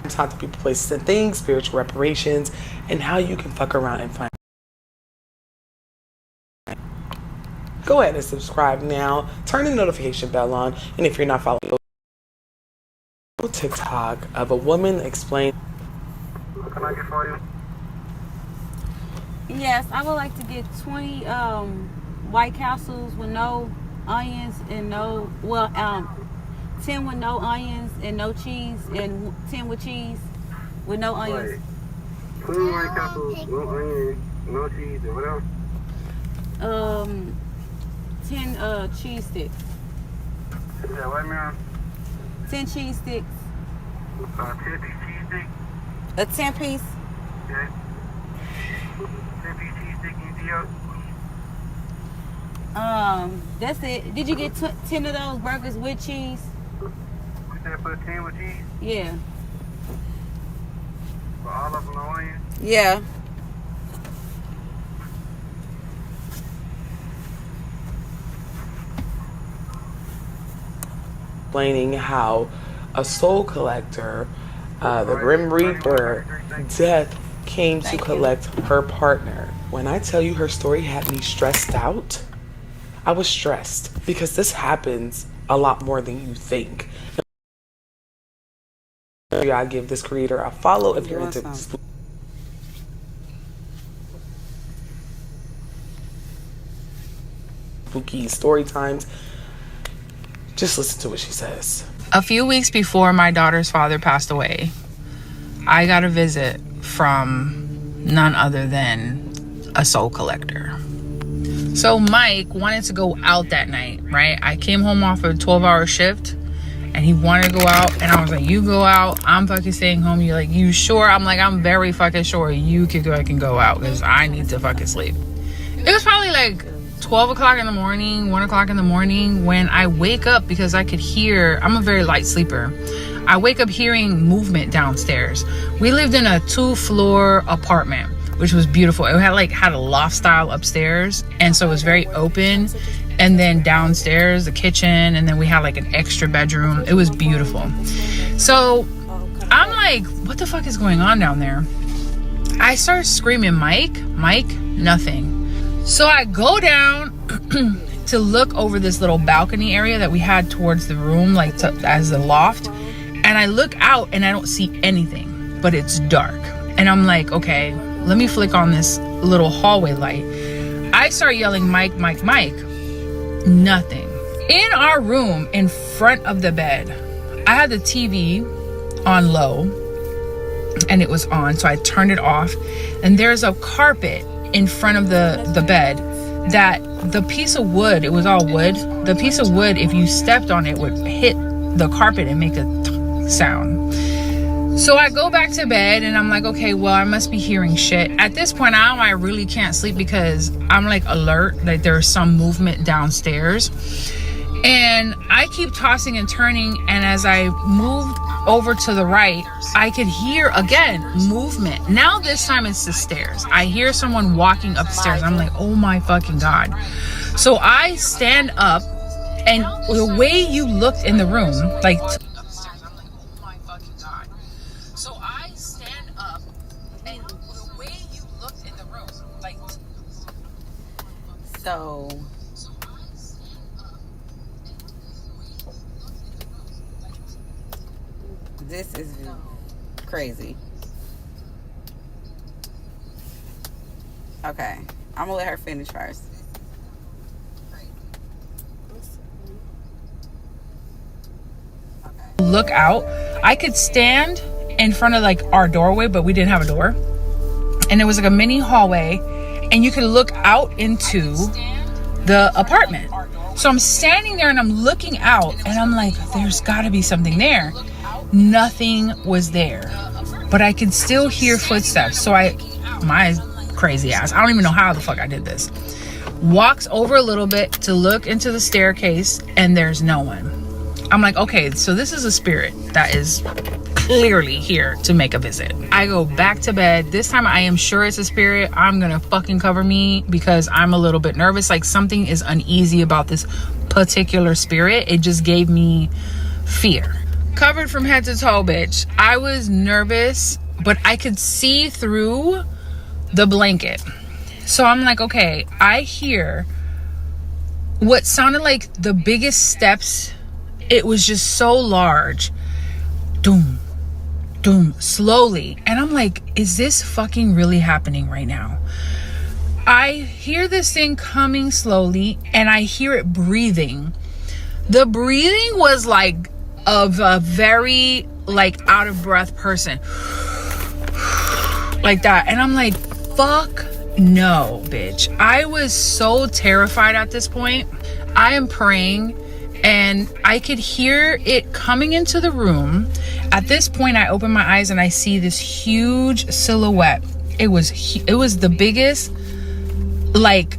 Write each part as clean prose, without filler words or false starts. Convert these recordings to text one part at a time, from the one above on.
Talk to people, places, and things, spiritual reparations, and how you can fuck around and find. Go ahead and subscribe now. Turn the notification bell on, and if you're not following TikTok of a woman explain. What can I get for you? Yes, I would like to get 20 White Castles with no onions and 10 with no onions and no cheese, and 10 with cheese with no onions. 20 White Castles, no onion, no cheese, and what else? 10 cheese sticks. Is that what, ma'am? 10 cheese sticks. 10-piece cheese stick? A 10 piece. Okay. 10-piece cheese stick, anything else? That's it. Did you get 10 of those burgers with cheese? You said put 10 with cheese? Yeah. For all of them, no onion? Yeah. Explaining how a soul collector, the Grim Reaper, Death, came to collect her partner. When I tell you her story had me stressed out, I was stressed because this happens a lot more than you think. I give this creator a follow if you're into spooky story times. Just listen to what she says. A few weeks before my daughter's father passed away, I got a visit from none other than a soul collector. So Mike wanted to go out that night, right? I came home off a 12-hour shift and he wanted to go out, and I was like, you go out, I'm fucking staying home. You're like, you sure? I'm like, I'm very fucking sure you can go out because I need to fucking sleep. It was probably like 12 o'clock in the morning, 1 o'clock in the morning when I wake up because I could hear, I'm a very light sleeper. I wake up hearing movement downstairs. We lived in a 2-floor apartment, which was beautiful. It had a loft style upstairs, and so it was very open. And then downstairs, the kitchen, and then we had like an extra bedroom. It was beautiful. So I'm like, what the fuck is going on down there? I start screaming, Mike, nothing. So I go down to look over this little balcony area that we had towards the room, as the loft. And I look out and I don't see anything, but it's dark. And I'm like, okay, let me flick on this little hallway light. I start yelling, Mike. Nothing. In our room, in front of the bed, I had the TV on low and it was on, so I turned it off. And there's a carpet in front of the bed that the piece of wood, it was all wood. The piece of wood, if you stepped on it, would hit the carpet and make a sound. So I go back to bed and I'm like, okay, well, I must be hearing shit. At this point now, I really can't sleep because I'm like alert, like there's some movement downstairs. And I keep tossing and turning, and as I moved over to the right, I could hear again movement. Now this time it's the stairs. I hear someone walking upstairs. I'm like, oh my fucking God. So I stand up, and the way you looked in the room, like So this is crazy. Okay, I'm gonna let her finish first. Look out. I could stand in front of like our doorway, but we didn't have a door. And it was like a mini hallway, and you could look out into the apartment. So I'm standing there and I'm looking out, and I'm like, there's gotta be something there. Nothing was there, but I could still hear footsteps. So my crazy ass, I don't even know how the fuck I did this, walks over a little bit to look into the staircase, and there's no one. I'm like, okay, so this is a spirit that is clearly here to make a visit. I go back to bed. This time I am sure it's a spirit. I'm gonna fucking cover me because I'm a little bit nervous. Like something is uneasy about this particular spirit. It just gave me fear. covered from head to toe, bitch. I was nervous, but I could see through the blanket. So I'm like, okay, I hear what sounded like the biggest steps. It was just so large. Doom, doom, slowly. And I'm like, is this fucking really happening right now? I hear this thing coming slowly, and I hear it breathing. The breathing was like of a very like out of breath person. Like that. And I'm like, fuck no, bitch. I was so terrified at this point. I am praying, and I could hear it coming into the room. At this point, I open my eyes and I see this huge silhouette. It was the biggest, like,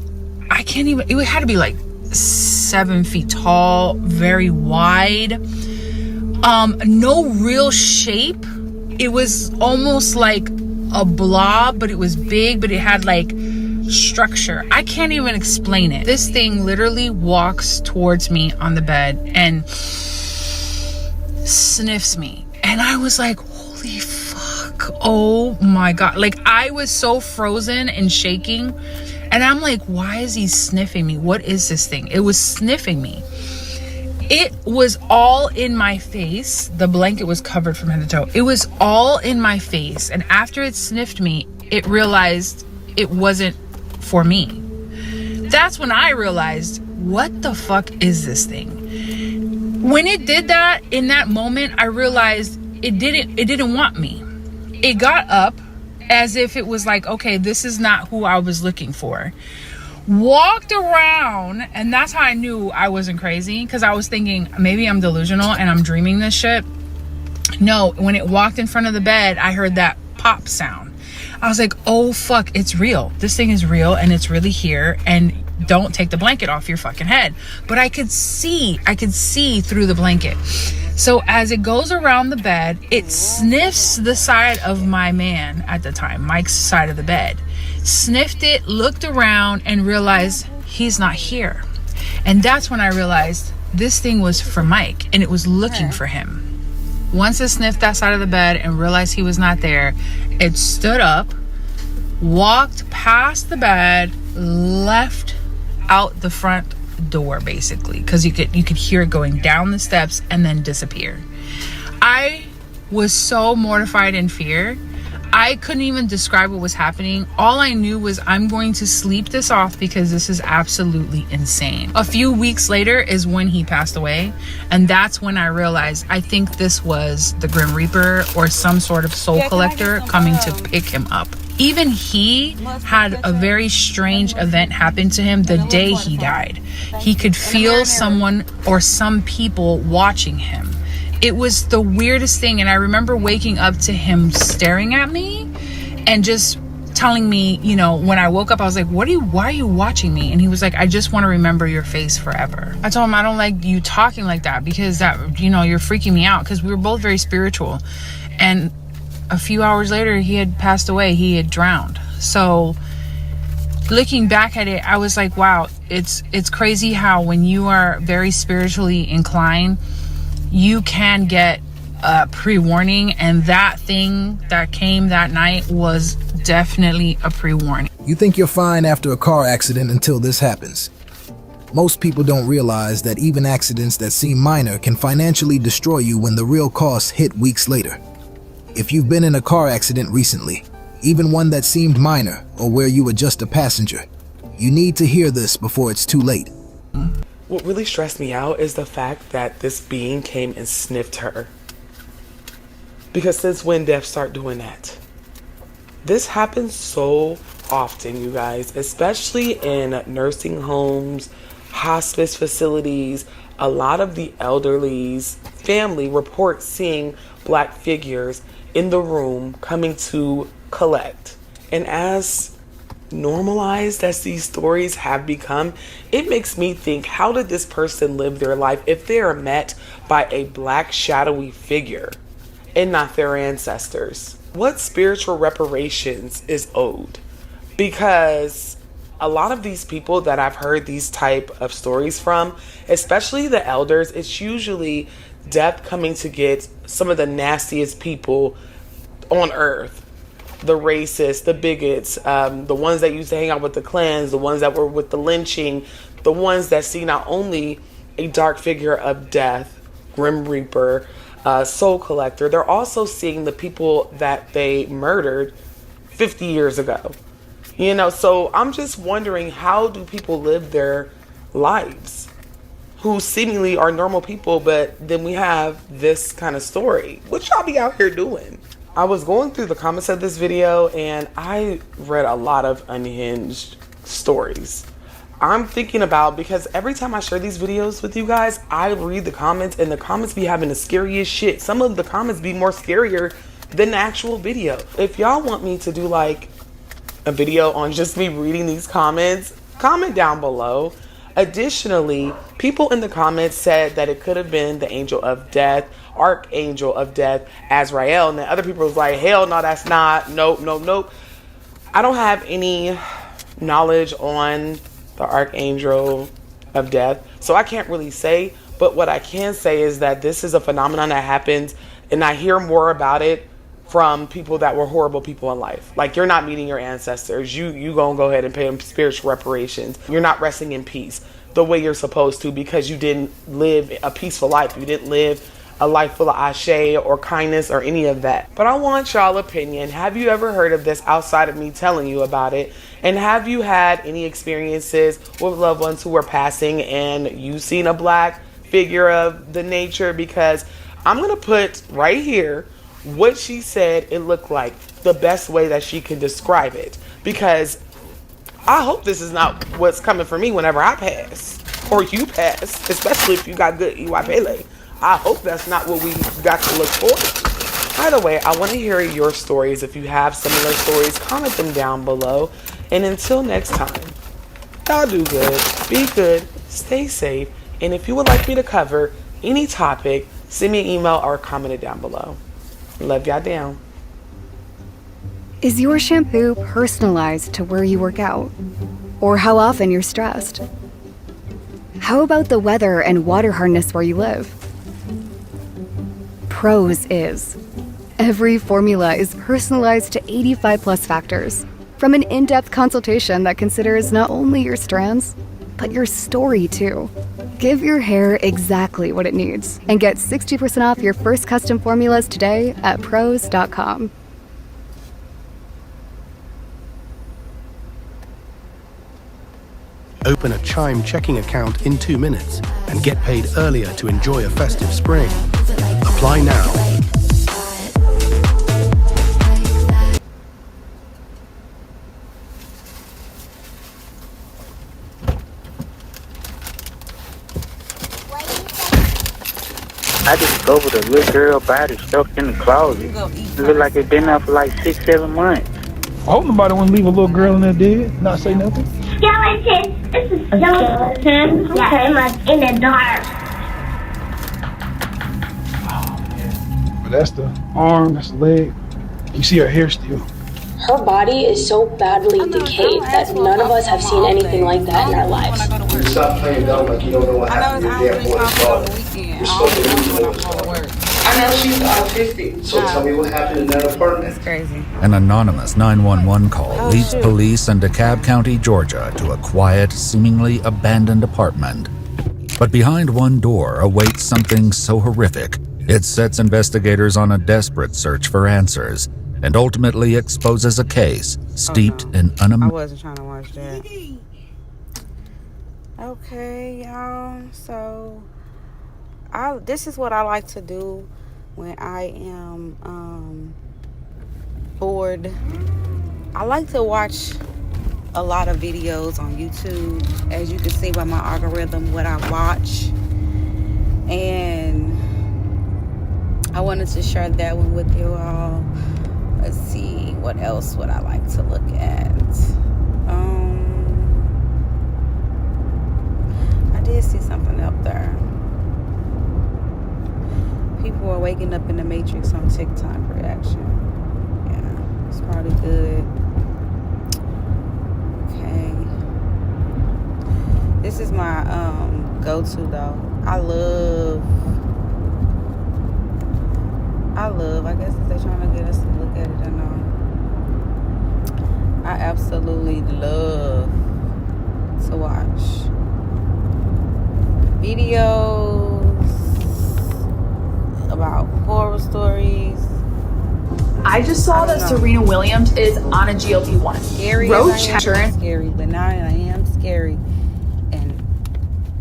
I can't even, it had to be like 7 feet tall, very wide. No real shape. It was almost like a blob, but it was big, but it had like structure. I can't even explain it. This thing literally walks towards me on the bed and sniffs me. And I was like, holy fuck. Oh my God. Like, I was so frozen and shaking. And I'm like, why is he sniffing me? What is this thing? It was sniffing me. It was all in my face. The blanket was covered from head to toe. It was all in my face. And after it sniffed me, it realized it wasn't for me. That's when I realized, what the fuck is this thing? When it did that, in that moment, I realized it didn't want me. It got up as if it was like, okay, this is not who I was looking for. Walked around, and that's how I knew I wasn't crazy, because I was thinking maybe I'm delusional and I'm dreaming this shit. No, when it walked in front of the bed, I heard that pop sound. I was like, oh fuck, it's real. This thing is real, and it's really here, and don't take the blanket off your fucking head. But I could see through the blanket. So as it goes around the bed, it sniffs the side of my man at the time, Mike's side of the bed. Sniffed it, looked around, and realized he's not here. And that's when I realized this thing was for Mike, and it was looking for him. Once it sniffed that side of the bed and realized he was not there, it stood up, walked past the bed, left out the front door, basically, because you could hear it going down the steps and then disappear. I was so mortified in fear. I couldn't even describe what was happening. All I knew was I'm going to sleep this off because this is absolutely insane. A few weeks later is when he passed away. And that's when I realized I think this was the Grim Reaper or some sort of soul collector coming to pick him up. Even he had a very strange event happen to him the day he died. He could feel someone or some people watching him. It was the weirdest thing. And I remember waking up to him staring at me and just telling me, you know, when I woke up, I was like, why are you watching me? And he was like, I just want to remember your face forever. I told him, I don't like you talking like that because that, you know, you're freaking me out, because we were both very spiritual. And a few hours later, he had passed away. He had drowned. So looking back at it, I was like, wow, it's crazy how when you are very spiritually inclined, you can get a pre-warning, and that thing that came that night was definitely a pre-warning. You think you're fine after a car accident until this happens. Most people don't realize that even accidents that seem minor can financially destroy you when the real costs hit weeks later. If you've been in a car accident recently, even one that seemed minor or where you were just a passenger, you need to hear this before it's too late. What really stressed me out is the fact that this being came and sniffed her. Because since when deaths start doing that? This happens so often, you guys, especially in nursing homes, hospice facilities. A lot of the elderly's family report seeing black figures in the room coming to collect. And as normalized as these stories have become, it makes me think, how did this person live their life if they are met by a black shadowy figure and not their ancestors? What spiritual reparations is owed? Because a lot of these people that I've heard these type of stories from, especially the elders, it's usually death coming to get some of the nastiest people on earth. The racists, the bigots, the ones that used to hang out with the Klans, the ones that were with the lynching, the ones that see not only a dark figure of death, Grim Reaper, Soul Collector, they're also seeing the people that they murdered 50 years ago. You know, so I'm just wondering, how do people live their lives who seemingly are normal people, but then we have this kind of story? What y'all be out here doing? I was going through the comments of this video and I read a lot of unhinged stories. I'm thinking about, because every time I share these videos with you guys, I read the comments and the comments be having the scariest shit. Some of the comments be more scarier than the actual video. If y'all want me to do like a video on just me reading these comments, comment down below. Additionally, people in the comments said that it could have been the angel of death, archangel of death, Azrael, and then other people was like, hell no, that's not, nope. I don't have any knowledge on the archangel of death, so I can't really say, but what I can say is that this is a phenomenon that happens, and I hear more about it from people that were horrible people in life. Like, you're not meeting your ancestors. You gonna go ahead and pay them spiritual reparations. You're not resting in peace the way you're supposed to, because you didn't live a peaceful life. You didn't live a life full of ashe or kindness or any of that. But I want y'all opinion. Have you ever heard of this outside of me telling you about it? And have you had any experiences with loved ones who were passing and you seen a black figure of the nature? Because I'm gonna put right here what she said it looked like, the best way that she can describe it, because I hope this is not what's coming for me whenever I pass, or you pass, especially if you got good Iwapele. I hope that's not what we got to look for. Either way, I want to hear your stories. If you have similar stories, comment them down below. And until next time, y'all do good, be good, stay safe, and if you would like me to cover any topic, send me an email or comment it down below. Love y'all down. Is your shampoo personalized to where you work out? Or how often you're stressed? How about the weather and water hardness where you live? Prose is. Every formula is personalized to 85 plus factors. From an in-depth consultation that considers not only your strands, but your story too. Give your hair exactly what it needs and get 60% off your first custom formulas today at prose.com. Open a Chime checking account in 2 minutes and get paid earlier to enjoy a festive spring. Apply now. I just discovered a little girl body stuffed in the closet. It looked like it been there for like 6-7 months. I hope nobody want to leave a little girl in there dead, not say nothing. Skeleton! This is a skeleton. Yeah, came up in the dark. But that's the arm, that's the leg. You see her hair still. Her body is so badly decayed that none of us have seen anything like that in our lives. Stop playing dumb like you don't know what happened to your damn boy's father. You're supposed to know what's going on. I know she's autistic, so tell me what happened in that apartment. That's crazy. An anonymous 911 call leads police in DeKalb County, Georgia, to a quiet, seemingly abandoned apartment. But behind one door awaits something so horrific, it sets investigators on a desperate search for answers, and ultimately exposes a case steeped in I wasn't trying to watch that. Okay, y'all. So, this is what I like to do when I am bored. I like to watch a lot of videos on YouTube, as you can see by my algorithm, what I watch. And I wanted to share that one with you all. Let's see, what else would I like to look at? I did see something up there. People are waking up in the Matrix on TikTok reaction. Yeah, it's probably good. Okay. This is my go-to though. I love I guess if they're trying to get us to look at it or not. I absolutely love to watch videos about horror stories. I just saw that Serena Williams is on a GLP-1. Scary. Roach Scary, but now I am scary, and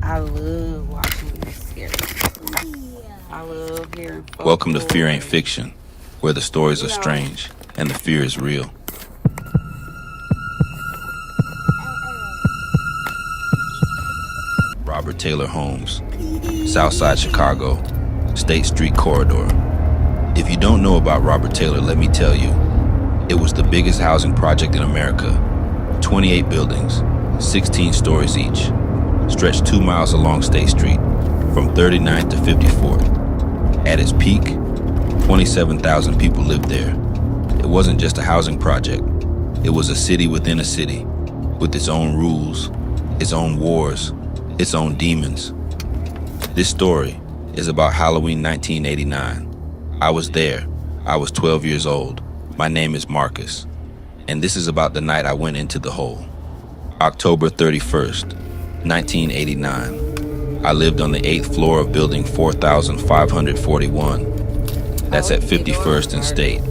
I love watching this scary. I love hearing. Welcome to Fear Ain't Fiction, where the stories are strange and the fear is real. Robert Taylor Homes, Southside Chicago, State Street Corridor. If you don't know about Robert Taylor, let me tell you. It was the biggest housing project in America. 28 buildings, 16 stories each, stretched 2 miles along State Street, from 39th to 54th. At its peak, 27,000 people lived there. It wasn't just a housing project. It was a city within a city, with its own rules, its own wars, its own demons. This story is about Halloween 1989. I was there. I was 12 years old. My name is Marcus. And this is about the night I went into the hole. October 31st, 1989. I lived on the 8th floor of building 4541. That's at 51st and State.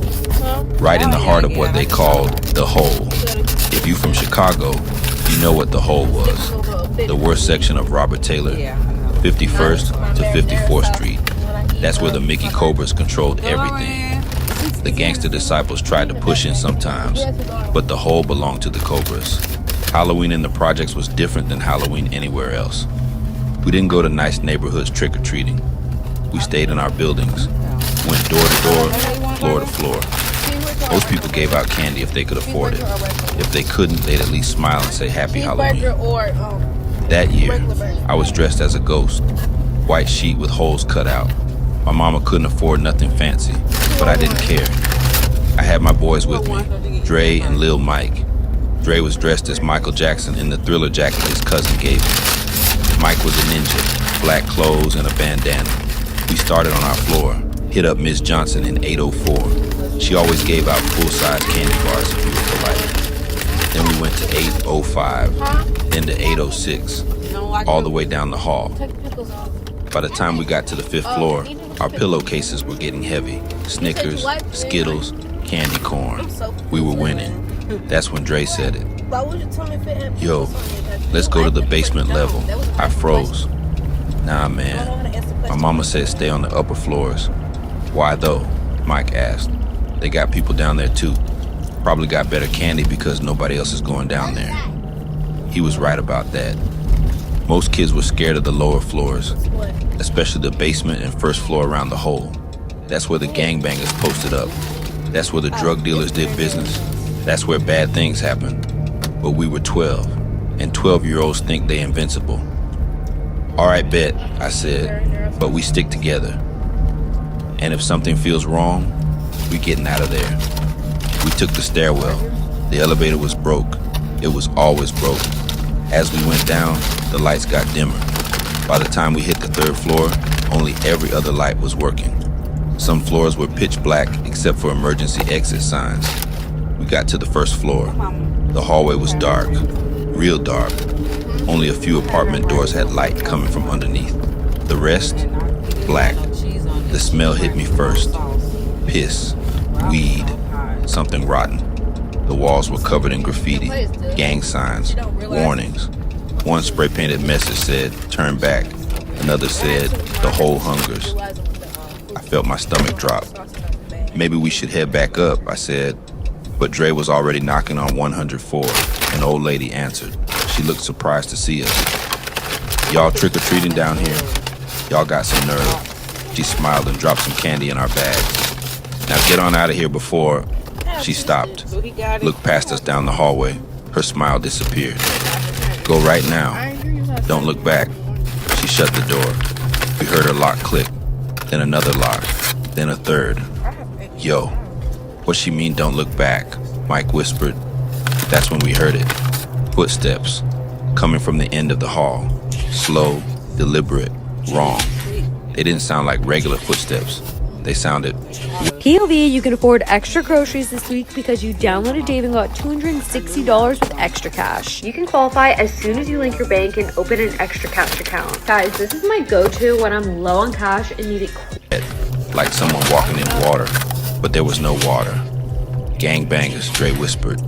Right in the heart of what they called the hole. If you from Chicago, you know what the hole was. The worst section of Robert Taylor, 51st to 54th Street. That's where the Mickey Cobras controlled everything. The gangster disciples tried to push in sometimes, but the hole belonged to the Cobras. Halloween in the projects was different than Halloween anywhere else. We didn't go to nice neighborhoods trick-or-treating. We stayed in our buildings, went door to door, floor to floor. Most people gave out candy if they could afford it. If they couldn't, they'd at least smile and say Happy Halloween. That year, I was dressed as a ghost, white sheet with holes cut out. My mama couldn't afford nothing fancy, but I didn't care. I had my boys with me, Dre and Lil Mike. Dre was dressed as Michael Jackson in the Thriller jacket his cousin gave me. Mike was a ninja, black clothes and a bandana. We started on our floor, hit up Miss Johnson in 804. She always gave out full-size candy bars if you were polite. Then we went to 805, then to 806, all the way down the hall. By the time we got to the 5th floor, our pillowcases were getting heavy. Snickers, Skittles, candy corn. We were winning. That's when Dre said it. Yo, let's go to the basement level. I froze. Nah, man. My mama said stay on the upper floors. Why though? Mike asked. They got people down there too. Probably got better candy because nobody else is going down there. He was right about that. Most kids were scared of the lower floors, especially the basement and first floor around the hole. That's where the gangbangers posted up. That's where the drug dealers did business. That's where bad things happen. But we were 12, and 12-year-olds think they invincible. All right, bet, I said, but we stick together. And if something feels wrong, we getting out of there. We took the stairwell. The elevator was broke. It was always broke. As we went down, the lights got dimmer. By the time we hit the 3rd floor, only every other light was working. Some floors were pitch black except for emergency exit signs. We got to the 1st floor. The hallway was dark, real dark. Only a few apartment doors had light coming from underneath. The rest, black. The smell hit me first. Piss, weed, something rotten. The walls were covered in graffiti, gang signs, warnings. One spray-painted message said, "Turn back." Another said, "The hole hungers." I felt my stomach drop. Maybe we should head back up, I said. But Dre was already knocking on 104. An old lady answered. She looked surprised to see us. "Y'all trick-or-treating down here? Y'all got some nerve." She smiled and dropped some candy in our bags. "Now get on out of here before..." She stopped, looked past us down the hallway. Her smile disappeared. "Go right now. Don't look back." She shut the door. We heard her lock click, then another lock, then a third. "Yo, what she mean don't look back?" Mike whispered. That's when we heard it. Footsteps, coming from the end of the hall. Slow, deliberate, wrong. They didn't sound like regular footsteps. They sounded. POV, you can afford extra groceries this week because you downloaded Dave and got $260 with extra cash. You can qualify as soon as you link your bank and open an extra cash account. Guys, this is my go-to when I'm low on cash and need it Like someone walking in water, but there was no water. Gangbangers, Dre whispered.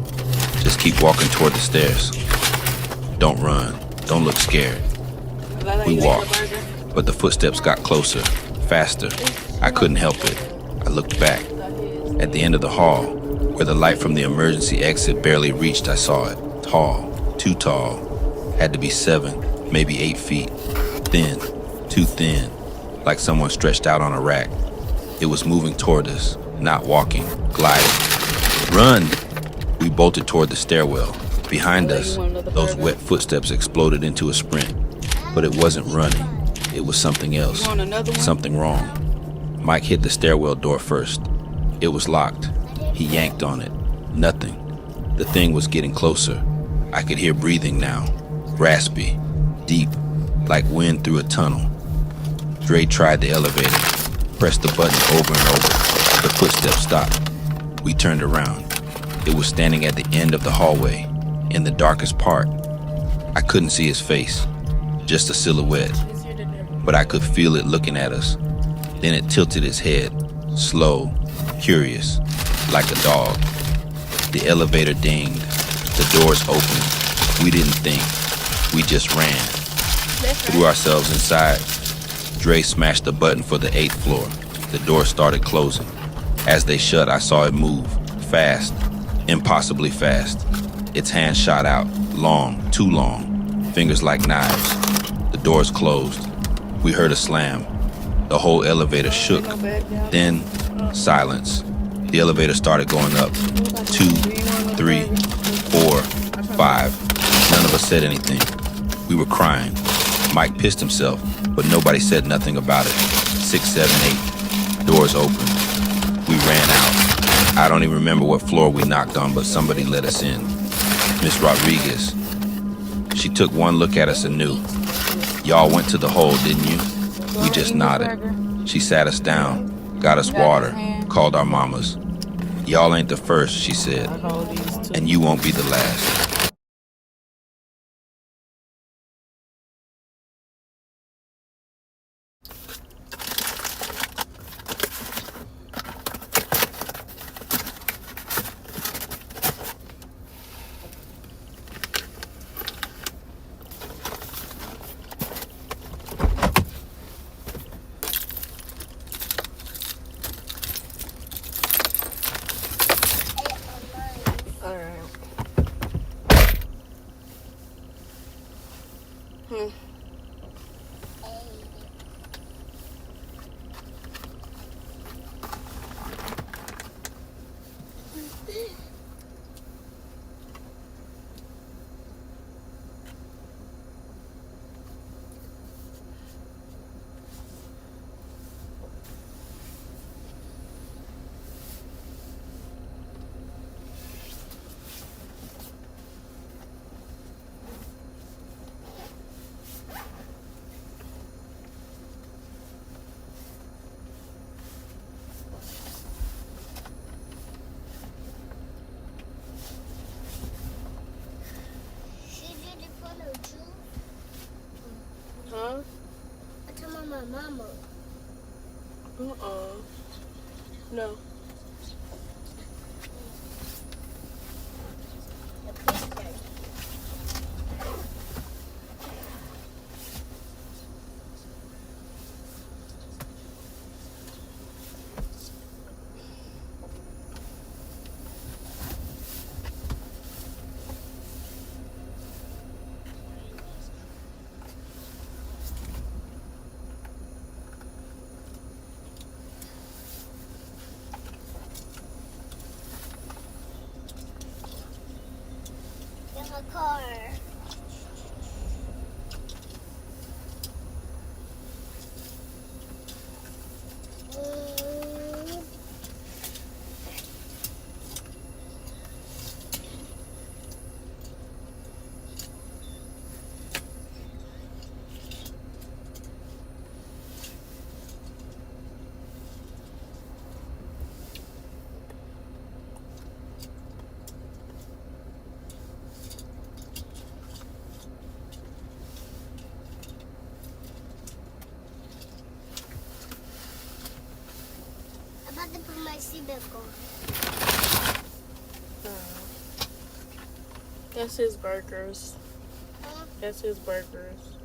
Just keep walking toward the stairs. Don't run. Don't look scared. We walked, but the footsteps got closer, faster. I couldn't help it. I looked back. At the end of the hall, where the light from the emergency exit barely reached, I saw it. Tall, too tall. Had to be 7, maybe 8 feet. Thin, too thin, like someone stretched out on a rack. It was moving toward us, not walking, gliding. Run! We bolted toward the stairwell. Behind us, those wet footsteps exploded into a sprint. But it wasn't running. It was something else. Something wrong. Mike hit the stairwell door first. It was locked. He yanked on it. Nothing. The thing was getting closer. I could hear breathing now. Raspy. Deep. Like wind through a tunnel. Dre tried the elevator. Pressed the button over and over. The footsteps stopped. We turned around. It was standing at the end of the hallway, in the darkest part. I couldn't see his face, just a silhouette, but I could feel it looking at us. Then it tilted its head, slow, curious, like a dog. The elevator dinged, the doors opened. We didn't think, we just ran. Threw ourselves inside. Dre smashed the button for the 8th floor. The door started closing. As they shut, I saw it move, fast, impossibly fast. Its hand shot out, long, too long, fingers like knives. The doors closed. We heard a slam. The whole elevator shook. Then, silence. The elevator started going up. 2, 3, 4, 5. None of us said anything. We were crying. Mike pissed himself, but nobody said nothing about it. 6, 7, 8. Doors opened. We ran out. I don't even remember what floor we knocked on, but somebody let us in. Miss Rodriguez. She took one look at us and knew. Y'all went to the hole, didn't you? We just nodded. She sat us down, got us water, called our mamas. Y'all ain't the first, she said, and you won't be the last. Huh? I told my mama. No. A car. spicy bacon. That's his burgers. That's his burgers.